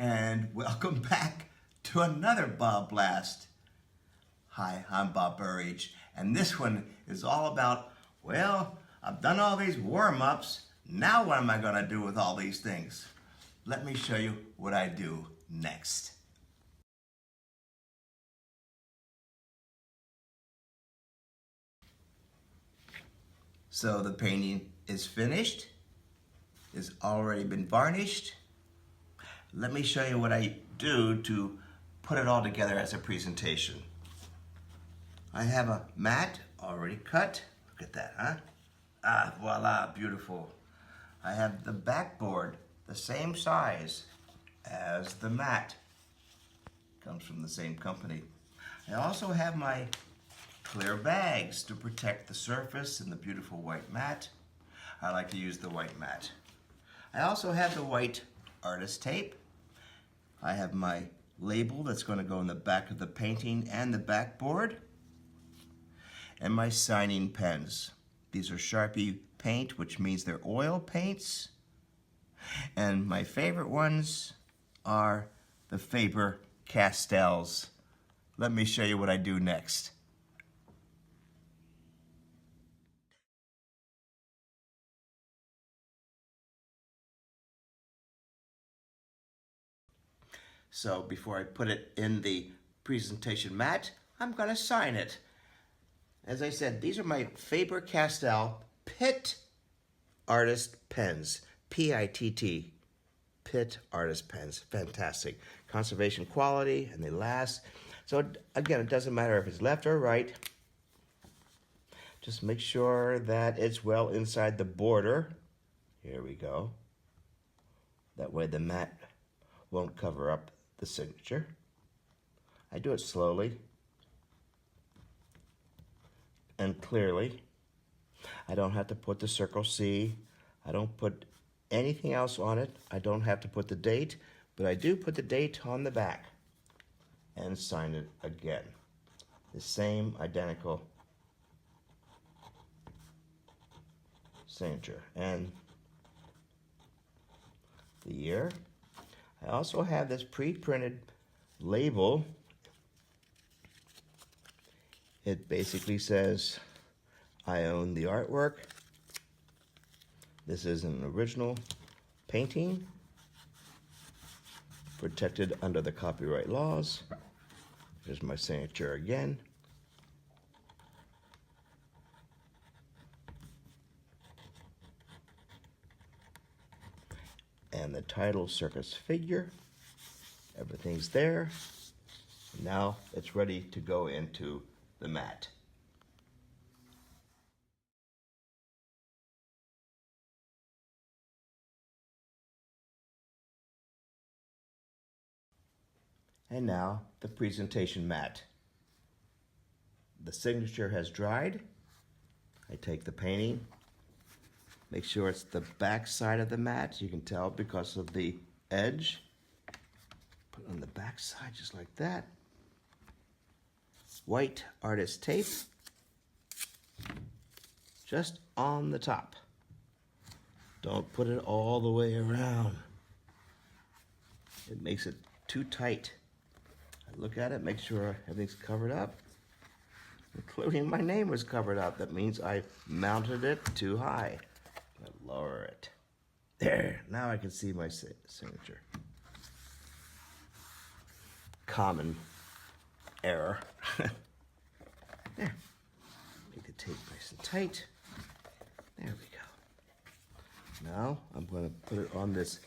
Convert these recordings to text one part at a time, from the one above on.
and welcome back to another BobBlast. Hi, I'm Bob Burridge, and this one is all about, well, I've done all these warm-ups, now what am I going to do with all these things? Let me show you what I do next. So the painting is finished, it's already been varnished. Let me show you what I do to put it all together as a presentation. I have a mat already cut. Look at that, huh? Ah, voila, beautiful. I have the backboard, the same size as the mat. Comes from the same company. I also have my clear bags to protect the surface and the beautiful white mat. I like to use the white mat. I also have the white artist tape. I have my label that's going to go in the back of the painting and the backboard. And my signing pens. These are Sharpie paint, which means they're oil paints. And my favorite ones are the Faber-Castells. Let me show you what I do next. So before I put it in the presentation mat, I'm going to sign it. As I said, these are my Faber-Castell Pitt Artist Pens. P-I-T-T. Pitt Artist Pens. Fantastic. Conservation quality, and they last. So again, it doesn't matter if it's left or right. Just make sure that it's well inside the border. Here we go. That way the mat won't cover up the signature. I do it slowly and clearly. I don't have to put the circle C. I don't put anything else on it. I don't have to put the date, but I do put the date on the back and sign it again. The same identical signature and the year. I also have this pre-printed label. It basically says, I own the artwork. This is an original painting, protected under the copyright laws. Here's my signature again. And the title, circus figure. Everything's there. Now it's ready to go into the mat. And now the presentation mat. The signature has dried. I take the painting, make sure it's the back side of the mat. You can tell because of the edge. Put it on the back side just like that. White artist tape just on the top. Don't put it all the way around. It makes it too tight. I look at it, make sure everything's covered up, including my name was covered up. That means I mounted it too high. I lower it. There, now I can see my signature. Common error. There. Make the tape nice and tight. There we go. Now I'm going to put it on this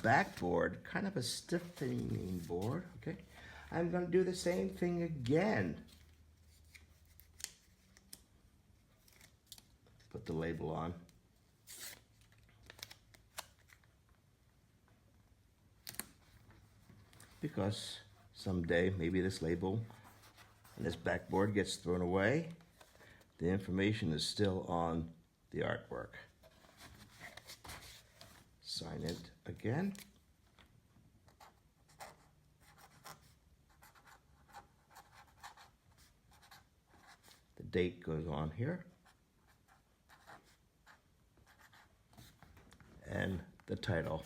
backboard, kind of a stiffening board, okay? I'm going to do the same thing again. Put the label on. Because someday maybe this label and this backboard gets thrown away. The information is still on the artwork. Sign it again. The date goes on here. And the title.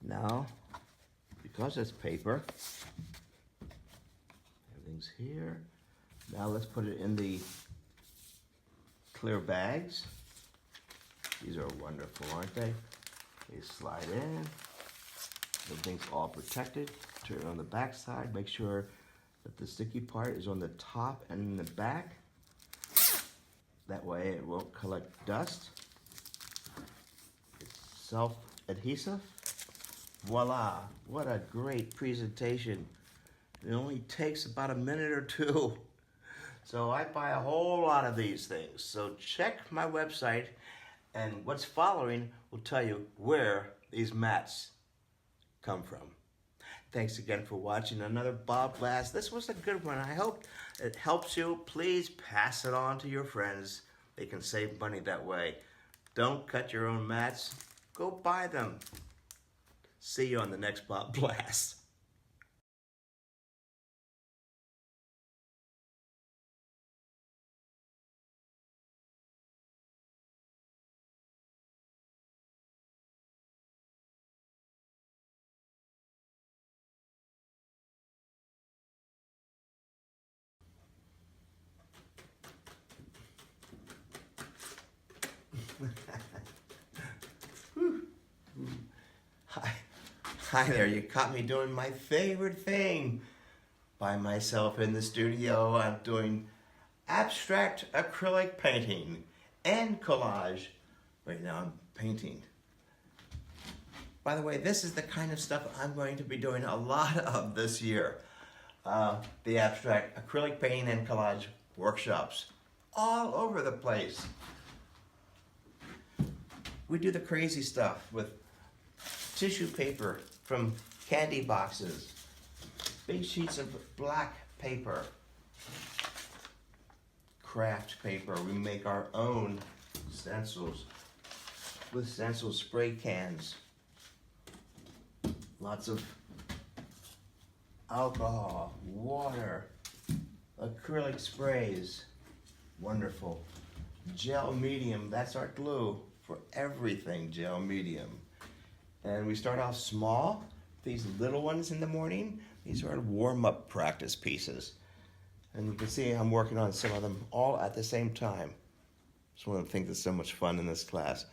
Now, because it's paper, everything's here. Now let's put it in the clear bags. These are wonderful, aren't they? They slide in. Everything's all protected. Turn it on the back side. Make sure that the sticky part is on the top and in the back. That way it won't collect dust. It's self-adhesive. Voila, what a great presentation. It only takes about a minute or two. So I buy a whole lot of these things. So check my website, and what's following will tell you where these mats come from. Thanks again for watching another BobBlast. This was a good one. I hope it helps you. Please pass it on to your friends. They can save money that way. Don't cut your own mats. Go buy them. See you on the next BobBlast. Hi there, you caught me doing my favorite thing. By myself in the studio, I'm doing abstract acrylic painting and collage. Right now I'm painting. By the way, this is the kind of stuff I'm going to be doing a lot of this year. The abstract acrylic painting and collage workshops all over the place. We do the crazy stuff with tissue paper from candy boxes, big sheets of black paper, craft paper. We make our own stencils with stencil spray cans. Lots of alcohol, water, acrylic sprays. Wonderful. Gel medium, that's our glue for everything, gel medium. And we start off small, these little ones in the morning. These are warm-up practice pieces. And you can see I'm working on some of them all at the same time. It's one of the things that's so much fun in this class.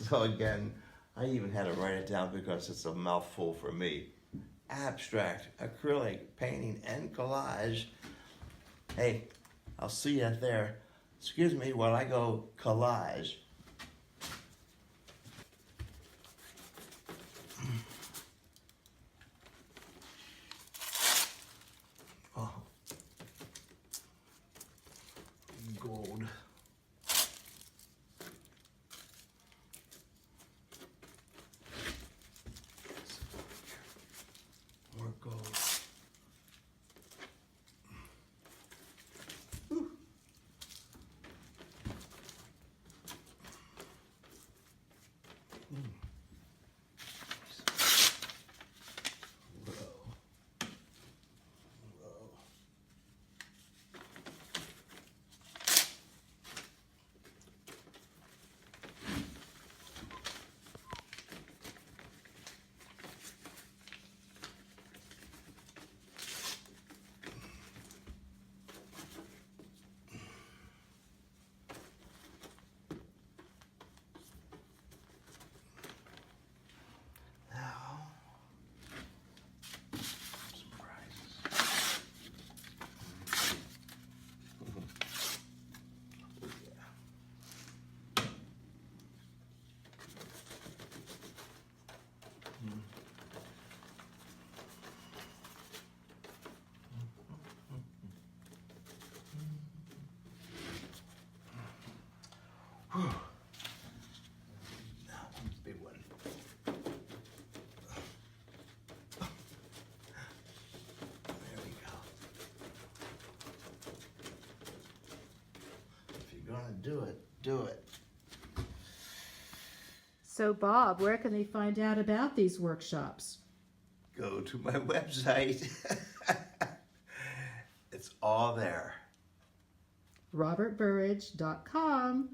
So again, I even had to write it down because it's a mouthful for me. Abstract, acrylic, painting, and collage. Hey, I'll see you there. Excuse me while I go collage. Oh, gold. More gold. Whew. Big one. There we go. If you're gonna do it, do it. So Bob, where can they find out about these workshops? Go to my website. It's all there. robertburridge.com